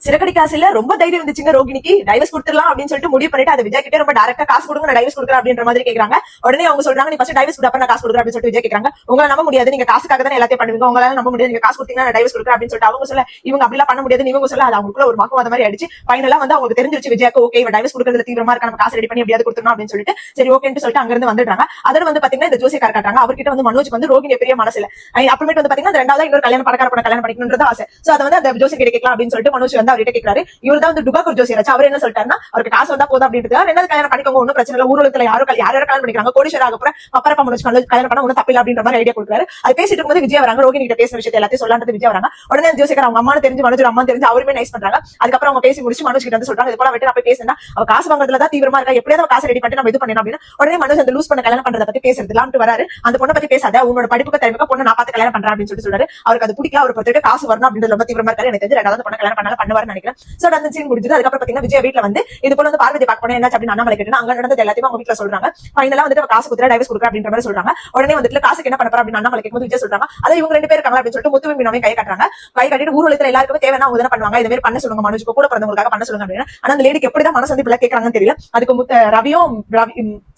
சிறகடி காசுல ரொம்ப தைரியம் இருந்துச்சுங்க ரோகிணிக்கு. டைவர்ஸ் கொடுத்துடலாம் அப்படின்னு சொல்லிட்டு முடிவு பண்ணிட்டு அது விஜய் கிட்டே ரொம்ப டைரக்டா காசு கொடுங்க, நான் டைவர்ஸ் கொடுக்குறேன் அப்படின்ற மாதிரி கேக்குறாங்க. உடனே அவங்க சொல்றாங்க, நீ ஃபர்ஸ்ட் டைவர்ஸ் கொடுத்தா நான் காசு கொடுக்குறேன் அப்படின்னு சொல்லிட்டு விஜய் கேக்குறாங்க. உங்களை நம்ப முடியாது, நீங்க காசுக்காக தான் எல்லாத்தையும் பண்ணுவீங்க, உங்களால நம்ப முடியாது, நீங்க காசு கொடுத்தீங்கன்னா நான் டைவர்ஸ் கொடுக்குறேன் அப்படின்னு சொல்லிட்டு அவங்க சொல்ல, இவங்க அப்படிலாம் பண்ண முடியாது, இவங்க சொல்ல, அது அவங்களுக்குள்ள ஒரு மகம் அந்த மாதிரி ஆயிடுச்சு. ஃபைனலா வந்து அவங்களுக்கு தெரிஞ்சிருச்சு விஜய்க்கு, ஓகே இவ டைவர்ஸ் கொடுக்கறதுல தீவிரமா இருக்கா, நம்ம காசு ரெடி பண்ணி எப்படியாவது கொடுத்துறோம் அப்படின்னு சொல்லிட்டு சரி ஓகேன்னு சொல்லிட்டு அங்க இருந்து வந்துடுறாங்க. அதோட வந்து பாத்தீங்கன்னா இந்த ஜோசியக்கார காட்டுறாங்க, அவர்கிட்ட வந்து மனோஜ் வந்து ரோகிணி பெரிய மனசுல அப்புறமேட்டு வந்து பாத்தீங்கன்னா ரெண்டாவது இன்னொரு கல்யாணம் பணக்கார பண்ண கல்யாணம் பண்ணிக்கணும்ன்றது ஆசை. சோ அதை வந்து அந்த ஜோசியர் கிட்ட கேட்கலாம் அப்படின்னு சொல்லிட்டு மனோஜ் வந்து அவர்கிட்ட கேட்கிறாரு. இவர் தான் வந்து டுபாக்கூர் ஜோசியர். அவர் என்ன சொல்லிட்டாருன்னா, அவருக்கு காசு வந்தா போதும் அப்படின்றது, ரெண்டாவது கல்யாணம் பண்ணிக்கோங்க, ஒன்னும் பிரச்சனை இல்ல, ஊருக்குள்ள யாரும் கல்யாணம் பண்ணிக்கிறாங்க, கோடீஸ்வரர் அப்புறம் அப்பரப்பா மனோஜ் கல்யாணம் பண்ண ஒன்னும் தப்பில்லை அப்படின்ற மாதிரி ஐடியா கொடுக்குறாரு. அது பேசிட்டு இருக்கும்போது விஜய் வராங்க, ரோகிணி கிட்ட பேசுற விஷயத்தை எல்லாத்தையும் சொல்லலான்றது விஜய் வராங்க. உடனே ஜோசியர் அவங்க அம்மா தெரிஞ்சு மனோஜ் அம்மா தெரிஞ்சு அவருமே நைஸ் பண்றாங்க. அதுக்கப்புறம் அவங்க பேசி முடிச்சு மனோஜ் கிட்ட வந்து சொல்றாங்க, இது போல விட்டு நான் போய் பேசுனா அவ காசு வாங்குறதுல தான் தீவிரமா இருக்கா, எப்படியாவது காசு ரெடி பண்ணி நம்ம இது பண்ணணும் அப்படின்னு. உடனே மனோஜ் அந்த லூஸ் பண்ண கல்யாணம் பண்றத பத்தி பேசுறதுலாம்ட்டு வராரு. அந்த பொண்ணை பத்தி பேசாத, உன்னோட படிப்புக்கு திறமைக்கு பொண்ணு நான் பார்த்து கல்யாணம் பண்றேன் அப்படின்னு சொல்றாரு. அவருக்கு அது பிடிக்கல, அவர் பார்த்துட்டு காசு வரணும் அப்படின்னு ரொம்ப தீவிரமா இருக்காரு. எனக்கு தெரிஞ்சு ரெண்டாவது பொண்ணை கல்யாணம் பண்ணாலும் பண்ணுவாருன்னு நினைக்கிறேன். சோ அந்த சீன் முடிஞ்சது. அதுக்கப்புறம் பாத்தீங்கன்னா விஜய் வீட்டுல வந்து இது போல வந்து பார்வதி பார்க்க போனா என்னாச்சு அப்படின்னு அண்ணாமலை கேட்டு அங்க நடந்தது எல்லாத்தையும் அவங்க வீட்டுல சொல்றாங்க. ஃபைனலா வந்துட்டு காசு கொடுத்துற டைவர்ஸ் கொடுக்குற அப்படின்ற மாதிரி சொல்றாங்க. உடனே வந்துட்டு காசுக்கு என்ன பண்ண போற அப்படின்னு அண்ணாமலை கேட்கும்போது விஜய் சொல்றாங்க, அதை இவங்க ரெண்டு பேர் இருக்காங்க அப்படின்னு சொல்லிட்டு முத்துவும் மீனாவே கை காட்டுறாங்க. கை காட்டிட்டு ஊர் உலகத்துல எல்லாருக்குமே தேவையான அவங்க பண்ணுவாங்க, இந்த மாதிரி பண்ண சொல்லுங்க மனோஜ் கூட பிறந்தவங்களுக்காக பண்ண சொல்லுங்க அப்படின்னு. ஆனா அந்த லேடிக்கு எப்படிதான் மனசு வந்து பிள்ளை கேட்கறாங்கன்னு தெரியல. அதுக்கு ரவியும்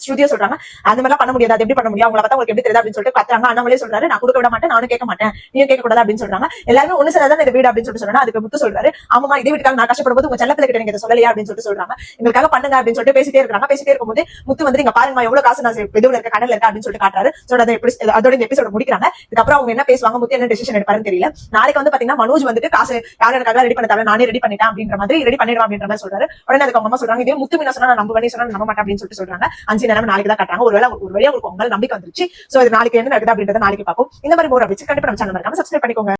ஸ்ருதியா சொல்றாங்க, அந்த மாதிரி பண்ண முடியாது, அது எப்படி பண்ண முடியும், அவங்களை பார்த்தா உங்களுக்கு எப்படி தெரியுது அப்படின்னு சொல்லிட்டு பாத்துறாங்க. அண்ணாமலே சொல்றாரு, நான் கொடுக்க விட மாட்டேன், நானும் கேட்க மாட்டேன், நீயும் கேட்க கூடாது அப்படின்னு சொல்றாங்க. எல்லாருமே ஒண்ணு சேர்ந்தாதான் இந்த வீடு அப்படின்னு சொல்லிட்டு சொல்றாங்க. அதுக்கு முத்து சொல்றாரு, ஆமா இதே வீட்டுக்காக நான் கஷ்டப்படும் போது உங்க செல்லப்பிள்ளை கிட்ட நீங்க சொல்லலையா அப்படின்னு சொல்லிட்டு சொல்றாங்க. எங்களுக்காக பண்ணுங்க அப்படின்னு சொல்லிட்டு பேசிட்டே இருக்காங்க. பேசிட்டே இருக்கும்போது முத்து வந்து நீங்க பாருங்க எவ்வளவு காசு நான் இதுல இருக்க கடல்ல இருக்க அப்படின்னு சொல்லிட்டு காட்டுறாரு. அதோட இந்த எபிசோட முடிக்கிறாங்க. இதுக்கப்புறம் அவங்க என்ன பேசுவாங்க, முத்து என்ன டிசிஷன் எடுப்பாருன்னு தெரியல. நாளைக்கு வந்து பாத்தீங்கன்னா மனோஜ் வந்துட்டு காசு யாரும் எனக்காக ரெடி பண்ண தேவை, நானே ரெடி பண்ணிட்டேன் அப்படின்ற மாதிரி ரெடி பண்ணிடுவான் அப்படின்ற மாதிரி சொல்றாரு. உடனே அதுக்கு அவங்க அம்மா சொல்றாங்க, இதே முத்து மீனா சொன்னா நான் நம்ப பண்ணி சொன்னா நம்ப மாட்டேன் அப்படின்னு சொல்லிட்டு சொல்றாங்க. 5 நேரம் நாளைக்கு தான் காட்டுறாங்க. ஒரு வழியா உங்களுக்கு உங்க நம்பிக்கை வந்துருச்சு. சோ இது நாளைக்கு என்ன நடக்குது அப்படின்றத நாளைக்கு பார்ப்போம். இந்த மாதிரி மோர் அப்படி கண்டிப்பா நம்ம சேனல் மறக்காம சப்ஸ்கிரைப் பண்ணிக்கோங்க.